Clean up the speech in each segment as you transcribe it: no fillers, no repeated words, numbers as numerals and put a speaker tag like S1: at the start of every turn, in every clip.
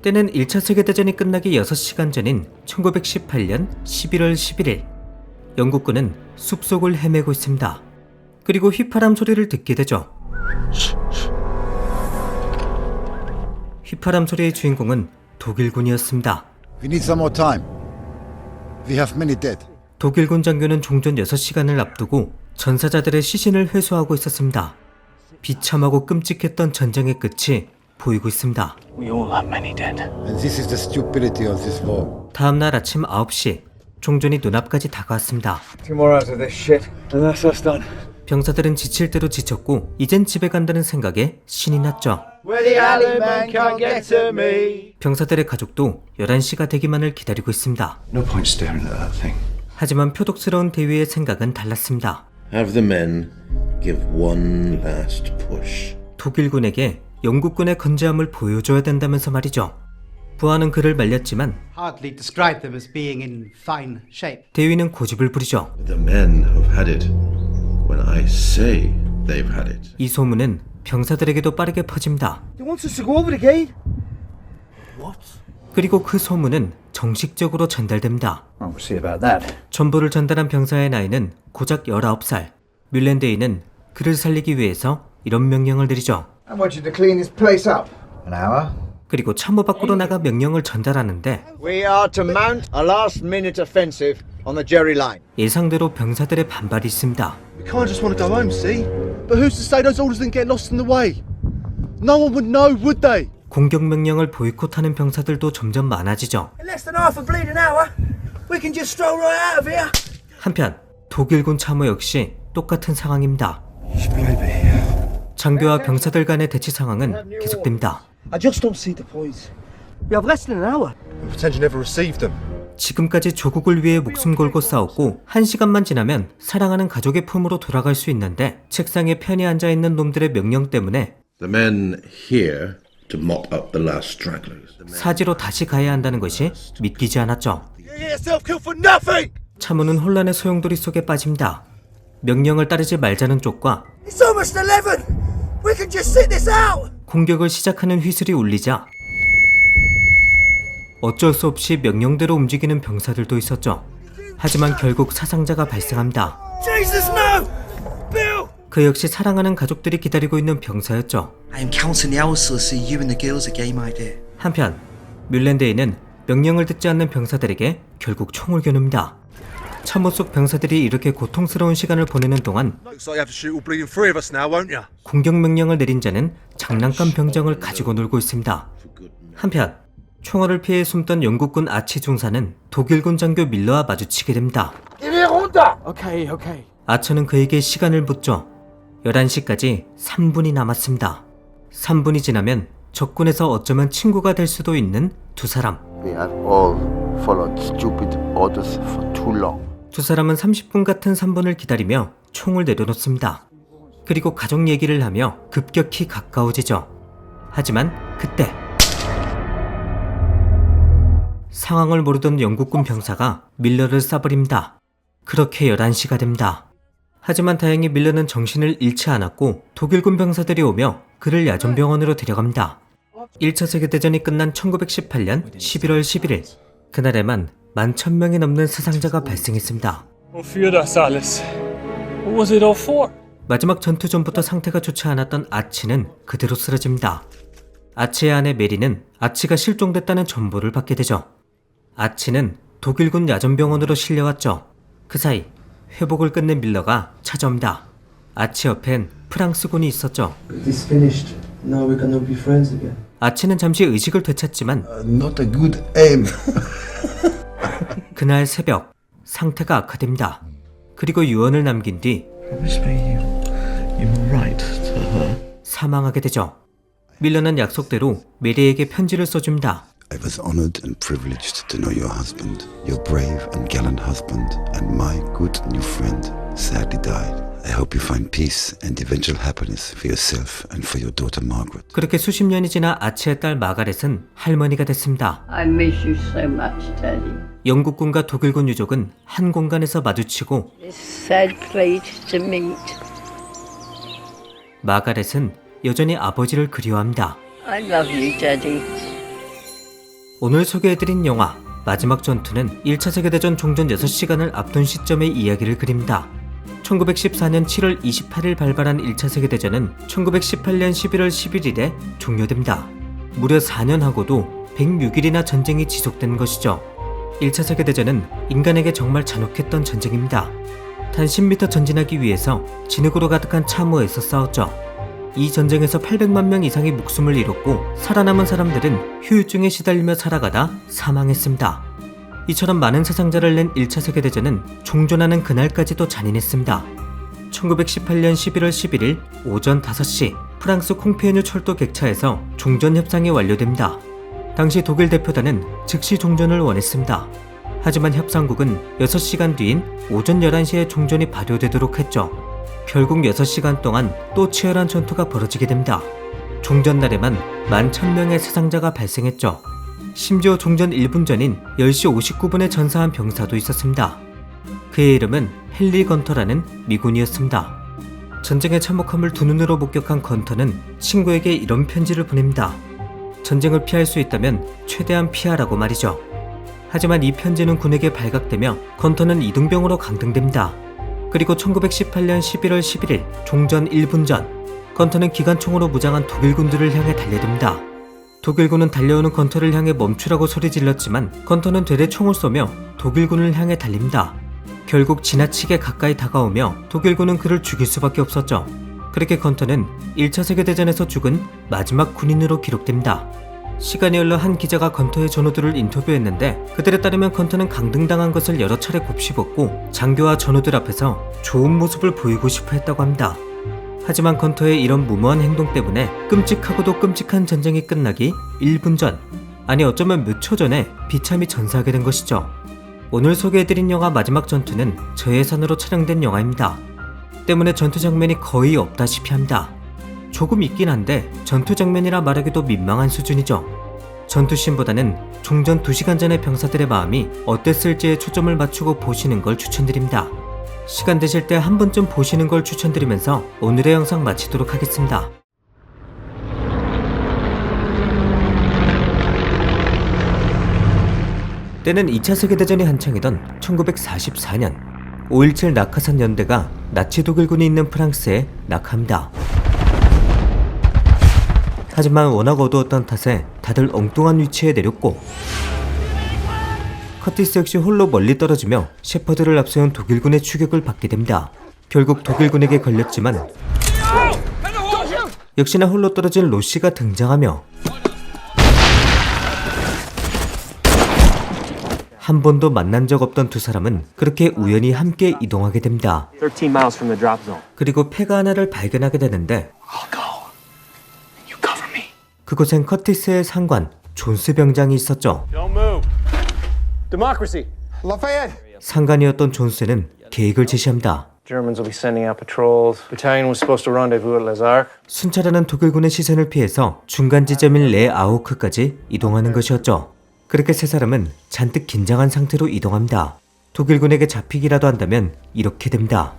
S1: 때는 1차 세계대전이 끝나기 6시간 전인 1918년 11월 11일 영국군은 숲속을 헤매고 있습니다. 그리고 휘파람 소리를 듣게 되죠. 휘파람 소리의 주인공은 독일군이었습니다.
S2: We need some more time. We have many dead.
S1: 독일군 장교는 종전 6시간을 앞두고 전사자들의 시신을 회수하고 있었습니다. 비참하고 끔찍했던 전쟁의 끝이 보이고 있습니다.
S3: We all have many dead.
S2: And this is the stupidity of this war.
S1: 다음날 아침 9시 종전이 눈앞까지 다가왔습니다.
S3: 2 more hours of this shit, and that's us done.
S1: 병사들은 지칠 대로 지쳤고 이젠 집에 간다는 생각에 신이 났죠.
S3: Where the alley man can't get to me.
S1: 병사들의 가족도 11시가 되기만을 기다리고 있습니다.
S4: No point staring at that thing.
S1: 하지만 표독스러운 대위의 생각은 달랐습니다.
S5: Have the men give one last push.
S1: 독일군에게 영국군의 건재함을 보여줘야 된다면서 말이죠. 부하는 그를 말렸지만
S6: Hardly describe them as being in fine shape.
S1: 대위는 고집을 부리죠.
S5: The men have had it when I say they've had it.
S1: 이 소문은 병사들에게도 빠르게 퍼집니다.
S3: He wants us to go over again.
S1: 그리고 그 소문은 정식적으로 전달됩니다.
S3: We'll see about that.
S1: 전보를 전달한 병사의 나이는 고작 19살. 뮬렌데이는 그를 살리기 위해서 이런 명령을 내리죠.
S3: I want you to clean this place up. An hour.
S1: 그리고 참모 밖으로 나가 명령을 전달하는데
S7: We are to mount a last-minute offensive on the Jerry Line.
S1: 예상대로 병사들의 반발이 있습니다.
S8: We can't just want to go home, see? But who's to say those orders didn't get lost in the way? No one would know, would they?
S1: 공격 명령을 보이콧하는 병사들도 점점 많아지죠.
S3: In less than half a bleeding hour, we can just stroll right out of here.
S1: 한편 독일군 참모 역시 똑같은 상황입니다. 장교와 병사들 간의 대치 상황은 계속됩니다.
S3: I just don't see the point. We have less than an hour.
S8: We pretend you never received them.
S1: 지금까지 조국을 위해 목숨 걸고 싸웠고 1시간만 지나면 사랑하는 가족의 품으로 돌아갈 수 있는데 책상에 편히 앉아있는 놈들의 명령 때문에
S5: The men here to mop up the last stragglers.
S1: 사지로 다시 가야 한다는 것이 믿기지 않았죠.
S8: You get yourself killed for nothing!
S1: 참모는 혼란의 소용돌이 속에 빠집니다. 명령을 따르지 말자는 쪽과
S3: It's almost 11. We can just sit this out.
S1: 공격을 시작하는 휘슬이 울리자 어쩔 수 없이 명령대로 움직이는 병사들도 있었죠. 하지만 결국 사상자가 발생합니다.
S3: Jesus no! Bill!
S1: 그 역시 사랑하는 가족들이 기다리고 있는 병사였죠.
S9: I am counting the hours to see you and the girls again, my dear.
S1: 한편 뮬렌데이는 명령을 듣지 않는 병사들에게 결국 총을 겨눕니다. 참모 속 병사들이 이렇게 고통스러운 시간을 보내는 동안
S8: Looks like you have to shoot all bleeding three of us now, won't you?
S1: 공격 명령을 내린 자는 장난감 병정을 가지고 놀고 있습니다. 한편 총알을 피해 숨던 영국군 아치 중사는 독일군 장교 밀러와 마주치게 됩니다.
S3: Okay.
S1: 아처는 그에게 시간을 묻죠. 11시까지 3분이 남았습니다. 3분이 지나면 적군에서 어쩌면 친구가 될 수도 있는 두 사람.
S10: We have all followed stupid orders for too long.
S1: 두 사람은 30분 같은 3분을 기다리며 총을 내려놓습니다. 그리고 가족 얘기를 하며 급격히 가까워지죠. 하지만 그때 상황을 모르던 영국군 병사가 밀러를 쏴버립니다. 그렇게 11시가 됩니다. 하지만 다행히 밀러는 정신을 잃지 않았고 독일군 병사들이 오며 그를 야전병원으로 데려갑니다. 1차 세계대전이 끝난 1918년 11월 11일 그날에만 11,000명이 넘는 사상자가 발생했습니다. 마지막 전투 전부터 상태가 좋지 않았던 아치는 그대로 쓰러집니다. 아치의 아내 메리는 아치가 실종됐다는 정보를 받게 되죠. 아치는 독일군 야전병원으로 실려왔죠. 그 사이 회복을 끝낸 밀러가 찾아옵니다. 아치 옆엔 프랑스군이 있었죠.
S9: This finished. Now we're gonna be friends again.
S1: 아치는 잠시 의식을 되찾지만
S2: Not a good aim.
S1: 그날 새벽 상태가 악화됩니다. 그리고 유언을 남긴 뒤
S4: Promise me you're right to her.
S1: 사망하게 되죠. 밀러는 약속대로 메리에게 편지를 써줍니다.
S2: I was honored and privileged to know your husband, your brave and gallant husband, and my good new friend sadly died. I hope you find peace and eventual happiness for yourself and for your daughter Margaret.
S1: 그렇게 수십 년이 지나 아치의 딸 마가렛은 할머니가 됐습니다.
S11: I miss you so much, Daddy.
S1: 영국군과 독일군 유족은 한 공간에서 마주치고
S11: This sad place to meet.
S1: 마가렛은 여전히 아버지를 그리워합니다.
S11: I love you, Daddy.
S1: 오늘 소개해드린 영화 마지막 전투는 1차 세계대전 종전 6시간을 앞둔 시점의 이야기를 그립니다. 1914년 7월 28일 발발한 1차 세계대전은 1918년 11월 11일에 종료됩니다. 무려 4년 하고도 106일이나 전쟁이 지속된 것이죠. 1차 세계대전은 인간에게 정말 잔혹했던 전쟁입니다. 단 10m 전진하기 위해서 진흙으로 가득한 참호에서 싸웠죠. 이 전쟁에서 800만 명 이상이 목숨을 잃었고 살아남은 사람들은 후유증에 시달리며 살아가다 사망했습니다. 이처럼 많은 사상자를 낸 1차 세계대전은 종전하는 그날까지도 잔인했습니다. 1918년 11월 11일 오전 5시 프랑스 콩페뉴 철도 객차에서 종전 협상이 완료됩니다. 당시 독일 대표단은 즉시 종전을 원했습니다. 하지만 협상국은 6시간 뒤인 오전 11시에 종전이 발효되도록 했죠. 결국 6시간 동안 또 치열한 전투가 벌어지게 됩니다. 종전 날에만 11,000명의 사상자가 발생했죠. 심지어 종전 1분 전인 10시 59분에 전사한 병사도 있었습니다. 그의 이름은 헨리 건터라는 미군이었습니다. 전쟁의 참혹함을 두 눈으로 목격한 건터는 친구에게 이런 편지를 보냅니다. 전쟁을 피할 수 있다면 최대한 피하라고 말이죠. 하지만 이 편지는 군에게 발각되며 건터는 이등병으로 강등됩니다. 그리고 1918년 11월 11일 종전 1분 전 건터는 기관총으로 무장한 독일군들을 향해 달려듭니다. 독일군은 달려오는 건터를 향해 멈추라고 소리질렀지만 건터는 되레 총을 쏘며 독일군을 향해 달립니다. 결국 지나치게 가까이 다가오며 독일군은 그를 죽일 수밖에 없었죠. 그렇게 건터는 1차 세계대전에서 죽은 마지막 군인으로 기록됩니다. 시간이 흘러 한 기자가 건터의 전우들을 인터뷰했는데 그들에 따르면 건터는 강등당한 것을 여러 차례 곱씹었고 장교와 전우들 앞에서 좋은 모습을 보이고 싶어 했다고 합니다. 하지만 건터의 이런 무모한 행동 때문에 끔찍하고도 끔찍한 전쟁이 끝나기 1분 전, 아니 어쩌면 몇 초 전에 비참히 전사하게 된 것이죠. 오늘 소개해드린 영화 마지막 전투는 저예산으로 촬영된 영화입니다. 때문에 전투 장면이 거의 없다시피 합니다. 조금 있긴 한데 전투 장면이라 말하기도 민망한 수준이죠. 전투씬보다는 종전 2시간 전의 병사들의 마음이 어땠을지에 초점을 맞추고 보시는 걸 추천드립니다. 시간 되실 때 한 번쯤 보시는 걸 추천드리면서 오늘의 영상 마치도록 하겠습니다. 때는 2차 세계대전이 한창이던 1944년 5.17 낙하산 연대가 나치 독일군이 있는 프랑스에 낙합니다. 하지만 워낙 어두웠던 탓에 다들 엉뚱한 위치에 내렸고 커티스 역시 홀로 멀리 떨어지며 셰퍼드를 앞세운 독일군의 추격을 받게 됩니다. 결국 독일군에게 걸렸지만 역시나 홀로 떨어진 로시가 등장하며 한 번도 만난 적 없던 두 사람은 그렇게 우연히 함께 이동하게 됩니다. 그리고 폐가 하나를 발견하게 되는데 그곳엔 커티스의 상관 존스 병장이 있었죠. 상관이었던 존스는 계획을 제시합니다. 순찰하는 독일군의 시선을 피해서 중간 지점인 레 아우크까지 이동하는 것이었죠. 그렇게 세 사람은 잔뜩 긴장한 상태로 이동합니다. 독일군에게 잡히기라도 한다면 이렇게 됩니다.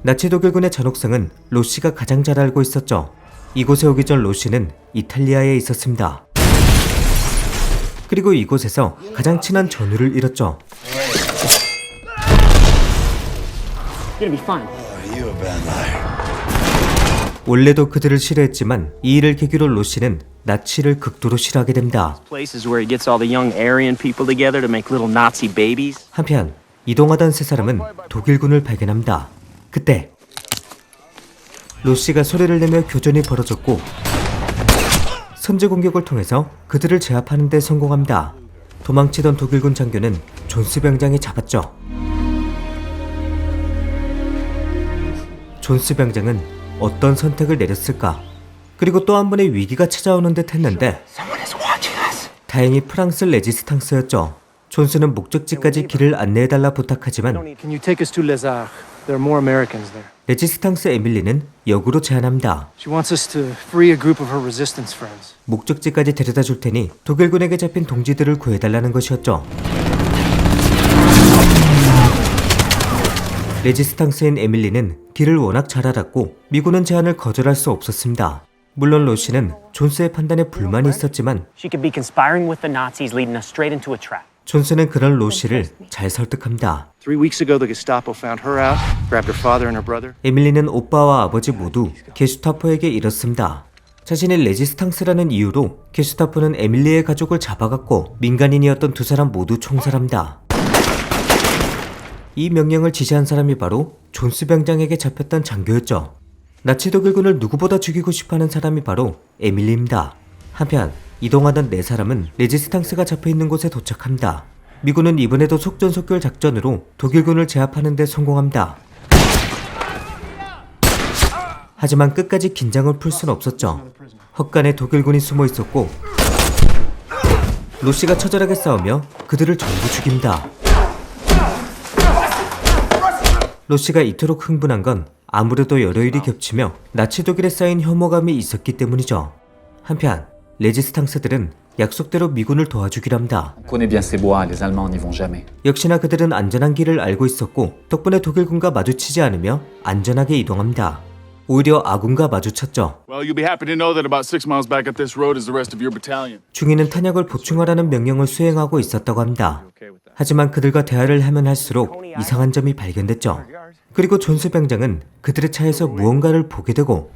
S1: 나치 독일군의 잔혹성은 로시가 가장 잘 알고 있었죠. 이곳에 오기 전 로시는 이탈리아에 있었습니다. 그리고 이곳에서 가장 친한 전우를 잃었죠. 원래도 그들을 싫어했지만 이 일을 계기로 로시는 나치를 극도로 싫어하게 됩니다. 한편 이동하던 세 사람은 독일군을 발견합니다. 그때 로시가 소리를 내며 교전이 벌어졌고 선제 공격을 통해서 그들을 제압하는 데 성공합니다. 도망치던 독일군 장교는 존스 병장이 잡았죠. 존스 병장은 어떤 선택을 내렸을까? 그리고 또 한 번의 위기가 찾아오는 듯 했는데 다행히 프랑스 레지스탕스였죠. 존스는 목적지까지 길을 안내해달라 부탁하지만 레지스탕스 에밀리는 역으로 제안합니다. 목적지까지 데려다 줄 테니 독일군에게 잡힌 동지들을 구해달라는 것이었죠. 레지스탕스인 에밀리는 길을 워낙 잘 알았고 미군은 제안을 거절할 수 없었습니다. 물론 로시는 존스의 판단에 불만이 있었지만
S12: She could be conspiring with the Nazis, leading us straight into a trap.
S1: 존스는 그런 로시를 잘 설득합니다.
S13: 3 weeks ago, the Gestapo found her out, grabbed her father and her brother.
S1: 에밀리는 오빠와 아버지 모두 게슈타포에게 잃었습니다. 자신이 레지스탕스라는 이유로 게슈타포는 에밀리의 가족을 잡아갔고 민간인이었던 두 사람 모두 총살합니다. 이 명령을 지시한 사람이 바로 존스 병장에게 잡혔던 장교였죠. 나치 독일군을 누구보다 죽이고 싶어하는 사람이 바로 에밀리입니다. 한편 이동하던 네 사람은 레지스탕스가 잡혀있는 곳에 도착합니다. 미군은 이번에도 속전속결 작전으로 독일군을 제압하는 데 성공합니다. 하지만 끝까지 긴장을 풀 수는 없었죠. 헛간에 독일군이 숨어 있었고 로시가 처절하게 싸우며 그들을 전부 죽입니다. 로시가 이토록 흥분한 건 아무래도 여러 일이 겹치며 나치 독일에 쌓인 혐오감이 있었기 때문이죠. 한편 레지스탕스들은 약속대로 미군을 도와주기로 합니다. 역시나 그들은 안전한 길을 알고 있었고 덕분에 독일군과 마주치지 않으며 안전하게 이동합니다. 오히려 아군과 마주쳤죠. 중위는 탄약을 보충하라는 명령을 수행하고 있었다고 합니다. 하지만 그들과 대화를 하면 할수록 이상한 점이 발견됐죠. 그리고 존스 병장은 그들의 차에서 무언가를 보게 되고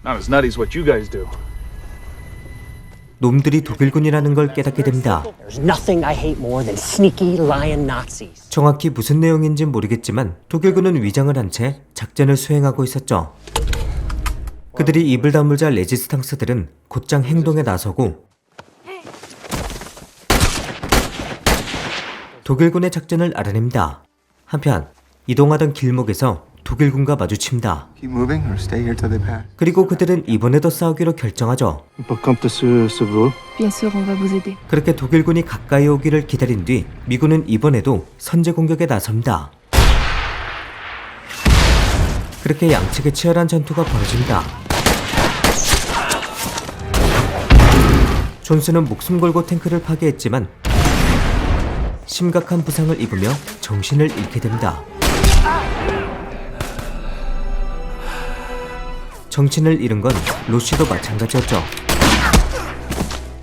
S1: 놈들이 독일군이라는 걸 깨닫게 됩니다. 정확히 무슨 내용인지 모르겠지만 독일군은 위장을 한 채 작전을 수행하고 있었죠. 그들이 입을 다물자 레지스탕스들은 곧장 행동에 나서고 독일군의 작전을 알아냅니다. 한편 이동하던 길목에서 독일군과 마주칩니다. 그리고 그들은 이번에도 싸우기로 결정하죠. 그렇게 독일군이 가까이 오기를 기다린 뒤 미군은 이번에도 선제 공격에 나섭니다. 그렇게 양측의 치열한 전투가 벌어집니다. 존스는 목숨 걸고 탱크를 파괴했지만 심각한 부상을 입으며 정신을 잃게 됩니다. 정신을 잃은 건 로시도 마찬가지였죠.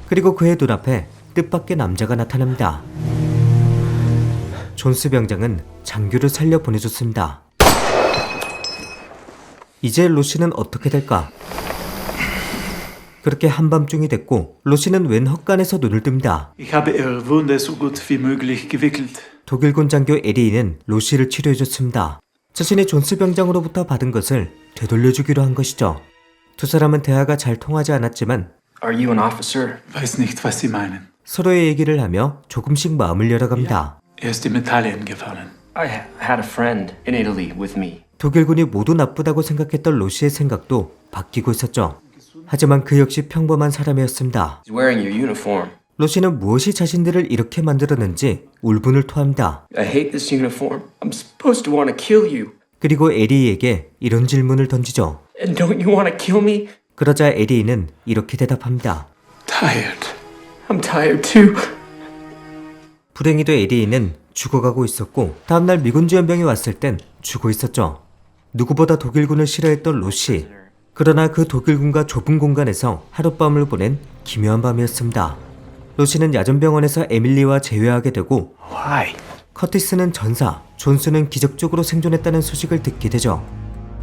S1: 그리고 그의 눈앞에 뜻밖의 남자가 나타납니다. 존스 병장은 장교를 살려 보내줬습니다. 이제 로시는 어떻게 될까? 그렇게 한밤중이 됐고 로시는 웬 헛간에서 눈을 뜹니다. 독일군 장교 에리는 로시를 치료해줬습니다. 자신이 존스 병장으로부터 받은 것을 되돌려주기로 한 것이죠. 두 사람은 대화가 잘 통하지 않았지만 서로의 얘기를 하며 조금씩 마음을 열어갑니다. 독일군이 모두 나쁘다고 생각했던 로시의 생각도 바뀌고 있었죠. 하지만 그 역시 평범한 사람이었습니다. 로시는 무엇이 자신들을 이렇게 만들었는지 울분을 토합니다. 그리고 에리에게 이런 질문을 던지죠. 그러자 에리는 이렇게 대답합니다. 불행히도 에리는 죽어가고 있었고 다음날 미군 지원병이 왔을 땐 죽어 있었죠. 누구보다 독일군을 싫어했던 로시. 그러나 그 독일군과 좁은 공간에서 하룻밤을 보낸 기묘한 밤이었습니다. 로시는 야전병원에서 에밀리와 재회하게 되고 커티스는 전사, 존스는 기적적으로 생존했다는 소식을 듣게 되죠.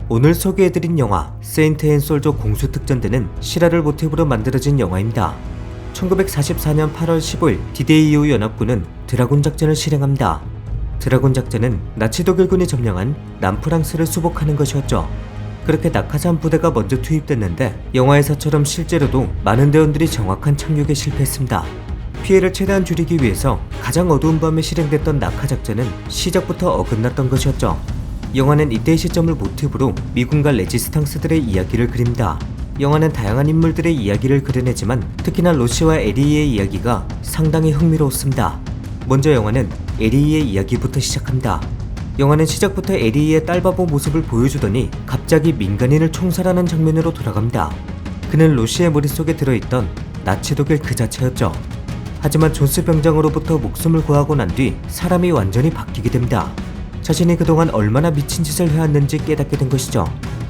S1: 오늘 소개해드린 영화 세인트 앤 솔저 공수특전대는 실화를 모티브로 만들어진 영화입니다. 1944년 8월 15일 디데이 이후 연합군은 드라곤 작전을 실행합니다. 드라곤 작전은 나치 독일군이 점령한 남프랑스를 수복하는 것이었죠. 그렇게 낙하산 부대가 먼저 투입됐는데 영화에서처럼 실제로도 많은 대원들이 정확한 착륙에 실패했습니다. 피해를 최대한 줄이기 위해서 가장 어두운 밤에 실행됐던 낙하작전은 시작부터 어긋났던 것이었죠. 영화는 이때의 시점을 모티브로 미군과 레지스탕스들의 이야기를 그립니다. 영화는 다양한 인물들의 이야기를 그려내지만 특히나 로시와 에리의 이야기가 상당히 흥미로웠습니다. 먼저 영화는 에리의 이야기부터 시작합니다. 영화는 시작부터 에리의 딸바보 모습을 보여주더니 갑자기 민간인을 총살하는 장면으로 돌아갑니다. 그는 로시의 머릿속에 들어있던 나치 독일 그 자체였죠. 하지만 존스 병장으로부터 목숨을 구하고 난 뒤 사람이 완전히 바뀌게 됩니다. 자신이 그동안 얼마나 미친 짓을 해왔는지 깨닫게 된 것이죠.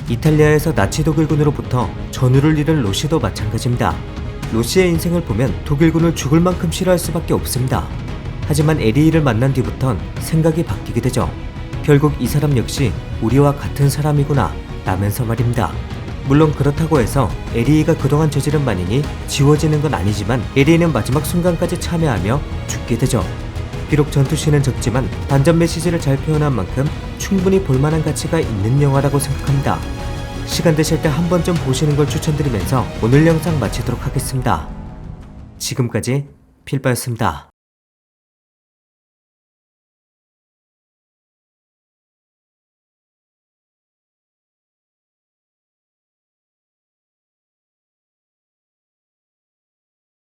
S1: 이탈리아에서 나치 독일군으로부터 전우를 잃은 로시도 마찬가지입니다. 로시의 인생을 보면 독일군을 죽을 만큼 싫어할 수밖에 없습니다. 하지만 에리히를 만난 뒤부턴 생각이 바뀌게 되죠. 결국 이 사람 역시 우리와 같은 사람이구나 라면서 말입니다. 물론 그렇다고 해서 에리히가 그동안 저지른 만행이 지워지는 건 아니지만 에리히는 마지막 순간까지 참여하며 죽게 되죠. 비록 전투씬은 적지만 반전 메시지를 잘 표현한 만큼 충분히 볼만한 가치가 있는 영화라고 생각합니다. 시간 되실 때 한 번쯤 보시는 걸 추천드리면서 오늘 영상 마치도록 하겠습니다. 지금까지 필바였습니다.